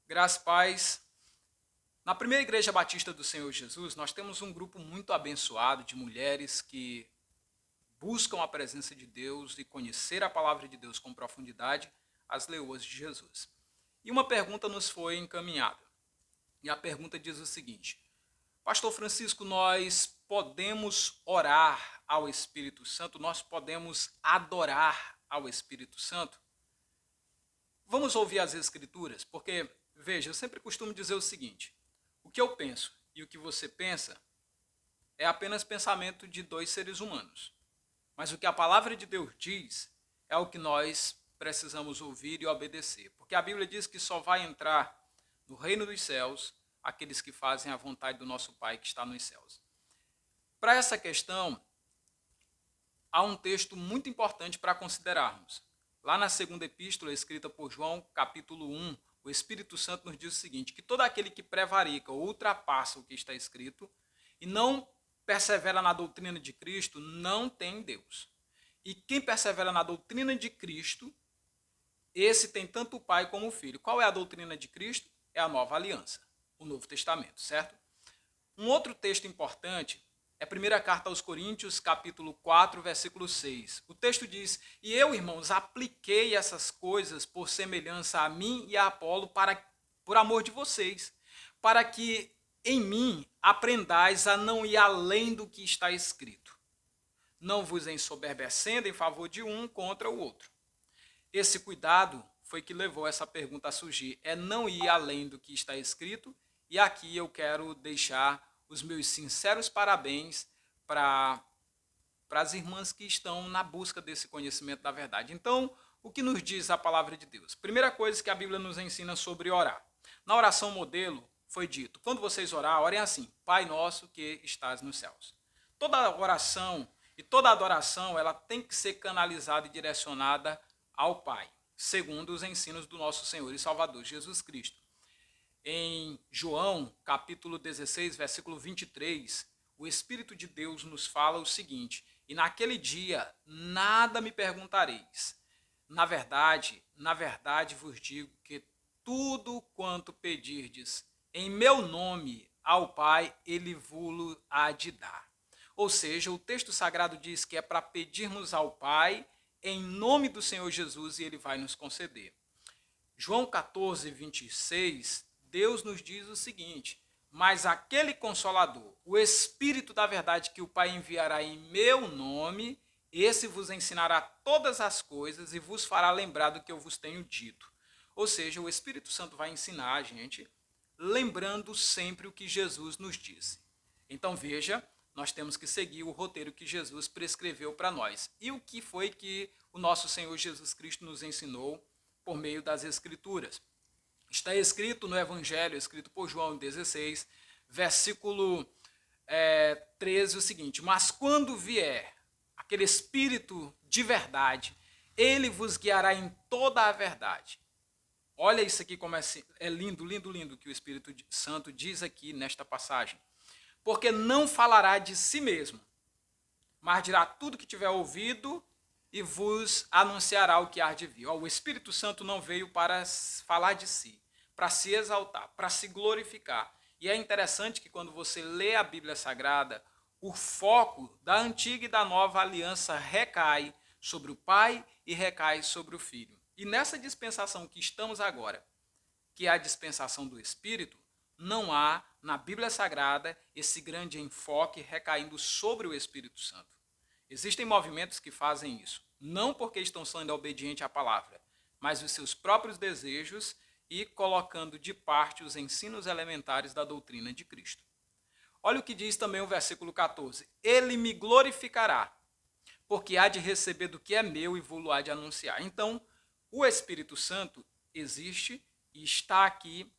Graças e paz. Na primeira igreja batista do Senhor Jesus, nós temos um grupo muito abençoado de mulheres que buscam a presença de Deus e conhecer a palavra de Deus com profundidade, as leoas de Jesus. E uma pergunta nos foi encaminhada. E a pergunta diz o seguinte: Pastor Francisco, nós podemos orar ao Espírito Santo? Nós podemos adorar ao Espírito Santo? Vamos ouvir as Escrituras, porque, veja, eu sempre costumo dizer o seguinte: o que eu penso e o que você pensa é apenas pensamento de dois seres humanos. Mas o que a palavra de Deus diz é o que nós precisamos ouvir e obedecer. Porque a Bíblia diz que só vai entrar no reino dos céus aqueles que fazem a vontade do nosso Pai que está nos céus. Para essa questão, há um texto muito importante para considerarmos. Lá na segunda epístola, escrita por João, capítulo 1, o Espírito Santo nos diz o seguinte: que todo aquele que prevarica ou ultrapassa o que está escrito e não persevera na doutrina de Cristo, não tem Deus. E quem persevera na doutrina de Cristo, esse tem tanto o Pai como o Filho. Qual é a doutrina de Cristo? É a nova aliança, o Novo Testamento, certo? Um outro texto importante é a primeira carta aos Coríntios, capítulo 4, versículo 6. O texto diz: E eu, irmãos, apliquei essas coisas por semelhança a mim e a Apolo por amor de vocês, para que em mim aprendais a não ir além do que está escrito, não vos ensoberbecendo em favor de um contra o outro. Esse cuidado foi que levou essa pergunta a surgir, é não ir além do que está escrito, e aqui eu quero deixar os meus sinceros parabéns para as irmãs que estão na busca desse conhecimento da verdade. Então, o que nos diz a palavra de Deus? Primeira coisa que a Bíblia nos ensina sobre orar. Na oração modelo foi dito: quando vocês orar, orem assim: Pai nosso que estás nos céus. Toda oração e toda adoração, ela tem que ser canalizada e direcionada ao Pai, segundo os ensinos do nosso Senhor e Salvador Jesus Cristo. Em João, capítulo 16, versículo 23, o Espírito de Deus nos fala o seguinte: E naquele dia nada me perguntareis. Na verdade vos digo que tudo quanto pedirdes em meu nome ao Pai, ele vos há de dar. Ou seja, o texto sagrado diz que é para pedirmos ao Pai em nome do Senhor Jesus e ele vai nos conceder. João 14, 26, Deus nos diz o seguinte: Mas aquele Consolador, o Espírito da verdade que o Pai enviará em meu nome, esse vos ensinará todas as coisas e vos fará lembrar do que eu vos tenho dito. Ou seja, o Espírito Santo vai ensinar a gente, lembrando sempre o que Jesus nos disse. Então veja, nós temos que seguir o roteiro que Jesus prescreveu para nós. E o que foi que o nosso Senhor Jesus Cristo nos ensinou por meio das Escrituras? Está escrito no Evangelho, escrito por João 16, versículo 13, o seguinte: Mas quando vier aquele Espírito de verdade, ele vos guiará em toda a verdade. Olha isso aqui como é lindo, lindo, lindo que o Espírito Santo diz aqui nesta passagem. Porque não falará de si mesmo, mas dirá tudo que tiver ouvido e vos anunciará o que há de vir. O Espírito Santo não veio para falar de si, para se exaltar, para se glorificar. E é interessante que quando você lê a Bíblia Sagrada, o foco da antiga e da nova aliança recai sobre o Pai e recai sobre o Filho. E nessa dispensação que estamos agora, que é a dispensação do Espírito, não há na Bíblia Sagrada esse grande enfoque recaindo sobre o Espírito Santo. Existem movimentos que fazem isso, não porque estão sendo obedientes à palavra, mas os seus próprios desejos e colocando de parte os ensinos elementares da doutrina de Cristo. Olha o que diz também o versículo 14: Ele me glorificará, porque há de receber do que é meu e vou-lo há de anunciar. Então, o Espírito Santo existe e está aqui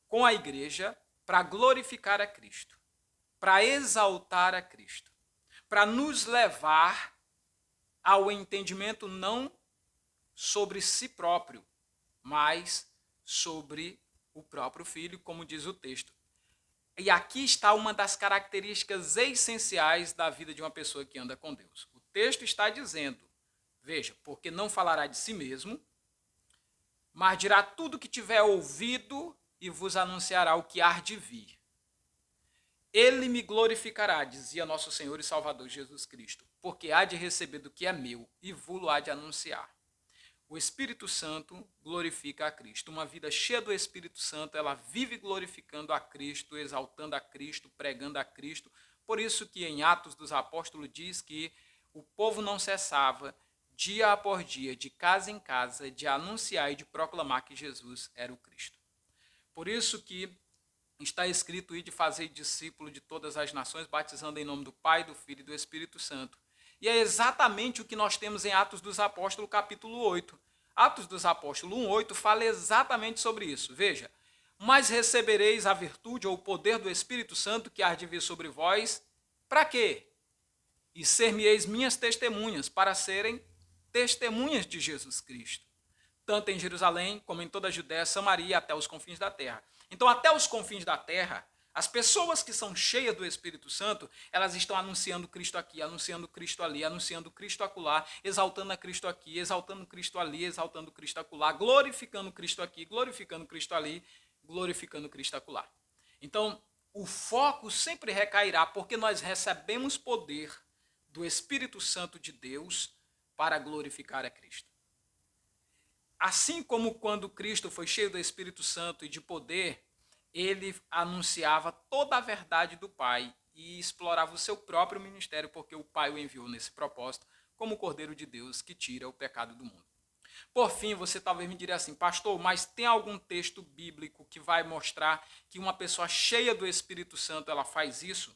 com a igreja para glorificar a Cristo, para exaltar a Cristo, para nos levar ao entendimento não sobre si próprio, mas sobre o próprio Filho, como diz o texto. E aqui está uma das características essenciais da vida de uma pessoa que anda com Deus. O texto está dizendo, veja, porque não falará de si mesmo, mas dirá tudo que tiver ouvido e vos anunciará o que há de vir. Ele me glorificará, dizia nosso Senhor e Salvador Jesus Cristo, porque há de receber do que é meu e vou-lo há de anunciar. O Espírito Santo glorifica a Cristo. Uma vida cheia do Espírito Santo, ela vive glorificando a Cristo, exaltando a Cristo, pregando a Cristo. Por isso que em Atos dos Apóstolos diz que o povo não cessava, dia após dia, de casa em casa, de anunciar e de proclamar que Jesus era o Cristo. Por isso que está escrito e de fazer discípulo de todas as nações, batizando em nome do Pai, do Filho e do Espírito Santo. E é exatamente o que nós temos em Atos dos Apóstolos, capítulo 8. Atos dos Apóstolos 1:8 fala exatamente sobre isso. Veja, mas recebereis a virtude ou o poder do Espírito Santo que há de vir sobre vós. Para quê? E ser-me-eis minhas testemunhas, para serem testemunhas de Jesus Cristo, tanto em Jerusalém como em toda a Judéia, Samaria, até os confins da terra. Então, até os confins da terra, as pessoas que são cheias do Espírito Santo, elas estão anunciando Cristo aqui, anunciando Cristo ali, anunciando Cristo acolá, exaltando a Cristo aqui, exaltando Cristo ali, exaltando Cristo acolá, glorificando Cristo aqui, glorificando Cristo ali, glorificando Cristo acolá. Então, o foco sempre recairá, porque nós recebemos poder do Espírito Santo de Deus para glorificar a Cristo. Assim como quando Cristo foi cheio do Espírito Santo e de poder, ele anunciava toda a verdade do Pai e explorava o seu próprio ministério, porque o Pai o enviou nesse propósito como o Cordeiro de Deus que tira o pecado do mundo. Por fim, você talvez me diria assim, pastor, mas tem algum texto bíblico que vai mostrar que uma pessoa cheia do Espírito Santo ela faz isso?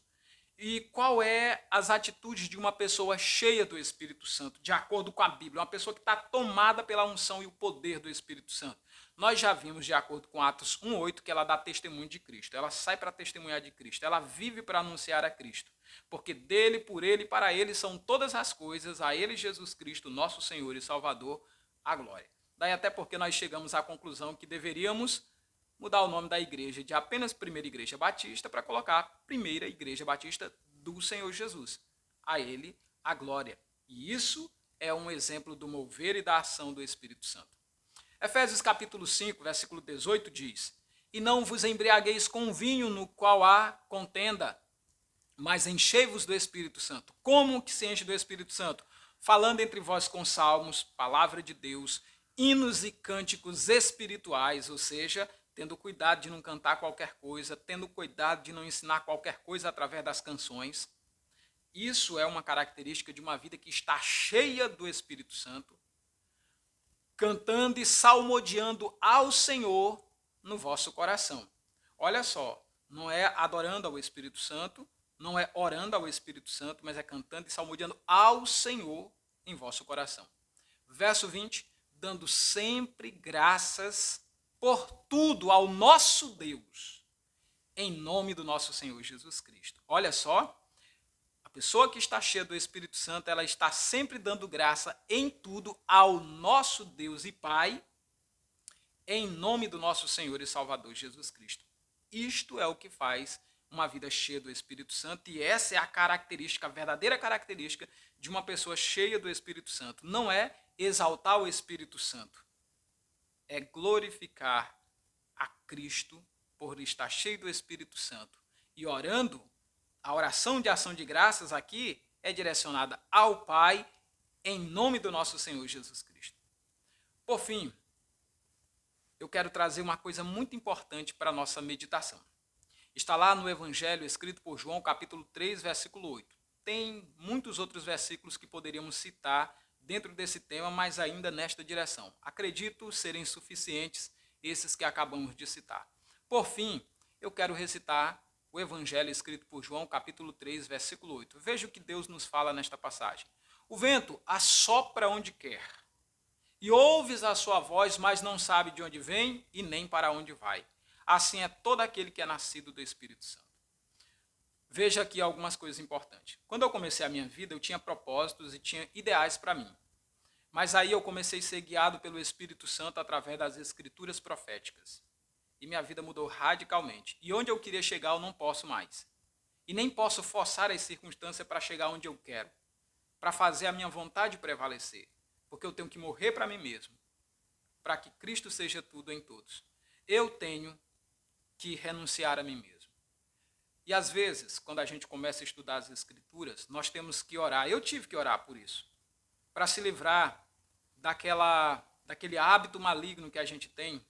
E qual é as atitudes de uma pessoa cheia do Espírito Santo, de acordo com a Bíblia? Uma pessoa que está tomada pela unção e o poder do Espírito Santo. Nós já vimos, de acordo com Atos 1:8, que ela dá testemunho de Cristo. Ela sai para testemunhar de Cristo. Ela vive para anunciar a Cristo. Porque dele, por ele e para ele são todas as coisas. A ele, Jesus Cristo, nosso Senhor e Salvador, a glória. Daí até porque nós chegamos à conclusão que deveríamos mudar o nome da igreja de apenas Primeira Igreja Batista para colocar Primeira Igreja Batista do Senhor Jesus. A ele a glória. E isso é um exemplo do mover e da ação do Espírito Santo. Efésios capítulo 5, versículo 18 diz: E não vos embriagueis com vinho no qual há contenda, mas enchei-vos do Espírito Santo. Como que se enche do Espírito Santo? Falando entre vós com salmos, palavra de Deus, hinos e cânticos espirituais, ou seja, tendo cuidado de não cantar qualquer coisa, tendo cuidado de não ensinar qualquer coisa através das canções. Isso é uma característica de uma vida que está cheia do Espírito Santo, cantando e salmodiando ao Senhor no vosso coração. Olha só, não é adorando ao Espírito Santo, não é orando ao Espírito Santo, mas é cantando e salmodiando ao Senhor em vosso coração. Verso 20, dando sempre graças por tudo ao nosso Deus, em nome do nosso Senhor Jesus Cristo. Olha só, a pessoa que está cheia do Espírito Santo, ela está sempre dando graça em tudo ao nosso Deus e Pai, em nome do nosso Senhor e Salvador Jesus Cristo. Isto é o que faz uma vida cheia do Espírito Santo, e essa é a característica, a verdadeira característica de uma pessoa cheia do Espírito Santo. Não é exaltar o Espírito Santo, é glorificar a Cristo por estar cheio do Espírito Santo. E orando, a oração de ação de graças aqui é direcionada ao Pai, em nome do nosso Senhor Jesus Cristo. Por fim, eu quero trazer uma coisa muito importante para a nossa meditação. Está lá no Evangelho escrito por João, capítulo 3, versículo 8. Tem muitos outros versículos que poderíamos citar dentro desse tema, mas ainda nesta direção. Acredito serem suficientes esses que acabamos de citar. Por fim, eu quero recitar o Evangelho escrito por João, capítulo 3, versículo 8. Veja o que Deus nos fala nesta passagem. O vento assopra onde quer, e ouves a sua voz, mas não sabe de onde vem e nem para onde vai. Assim é todo aquele que é nascido do Espírito Santo. Veja aqui algumas coisas importantes. Quando eu comecei a minha vida, eu tinha propósitos e tinha ideais para mim. Mas aí eu comecei a ser guiado pelo Espírito Santo através das escrituras proféticas. E minha vida mudou radicalmente. E onde eu queria chegar, eu não posso mais. E nem posso forçar as circunstâncias para chegar onde eu quero, para fazer a minha vontade prevalecer. Porque eu tenho que morrer para mim mesmo, para que Cristo seja tudo em todos. Eu tenho que renunciar a mim mesmo. E às vezes, quando a gente começa a estudar as Escrituras, nós temos que orar. Eu tive que orar por isso, para se livrar daquele hábito maligno que a gente tem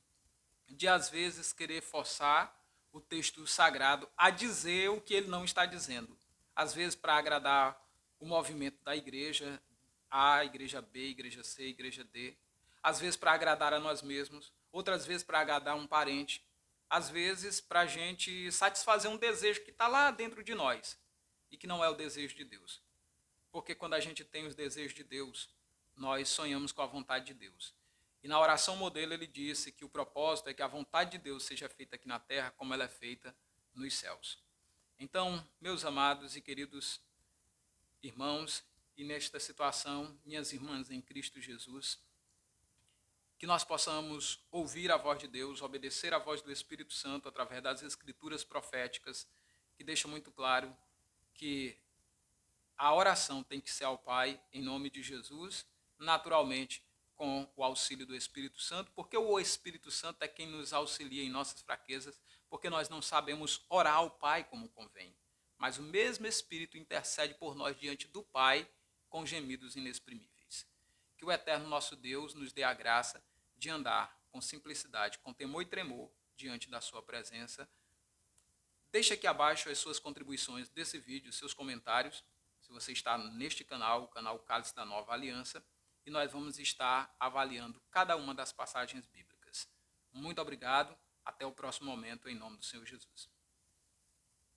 de, às vezes, querer forçar o texto sagrado a dizer o que ele não está dizendo. Às vezes, para agradar o movimento da igreja A, igreja B, igreja C, igreja D. Às vezes, para agradar a nós mesmos. Outras vezes, para agradar um parente. Às vezes, para a gente satisfazer um desejo que está lá dentro de nós e que não é o desejo de Deus. Porque quando a gente tem os desejos de Deus, nós sonhamos com a vontade de Deus. E na oração modelo ele disse que o propósito é que a vontade de Deus seja feita aqui na terra como ela é feita nos céus. Então, meus amados e queridos irmãos, e nesta situação, minhas irmãs em Cristo Jesus, que nós possamos ouvir a voz de Deus, obedecer à voz do Espírito Santo através das escrituras proféticas, que deixam muito claro que a oração tem que ser ao Pai em nome de Jesus, naturalmente com o auxílio do Espírito Santo, porque o Espírito Santo é quem nos auxilia em nossas fraquezas, porque nós não sabemos orar ao Pai como convém. Mas o mesmo Espírito intercede por nós diante do Pai com gemidos inexprimíveis. Que o eterno nosso Deus nos dê a graça de andar com simplicidade, com temor e tremor diante da sua presença. Deixe aqui abaixo as suas contribuições desse vídeo, seus comentários, se você está neste canal, o canal Cálice da Nova Aliança, e nós vamos estar avaliando cada uma das passagens bíblicas. Muito obrigado, até o próximo momento, em nome do Senhor Jesus.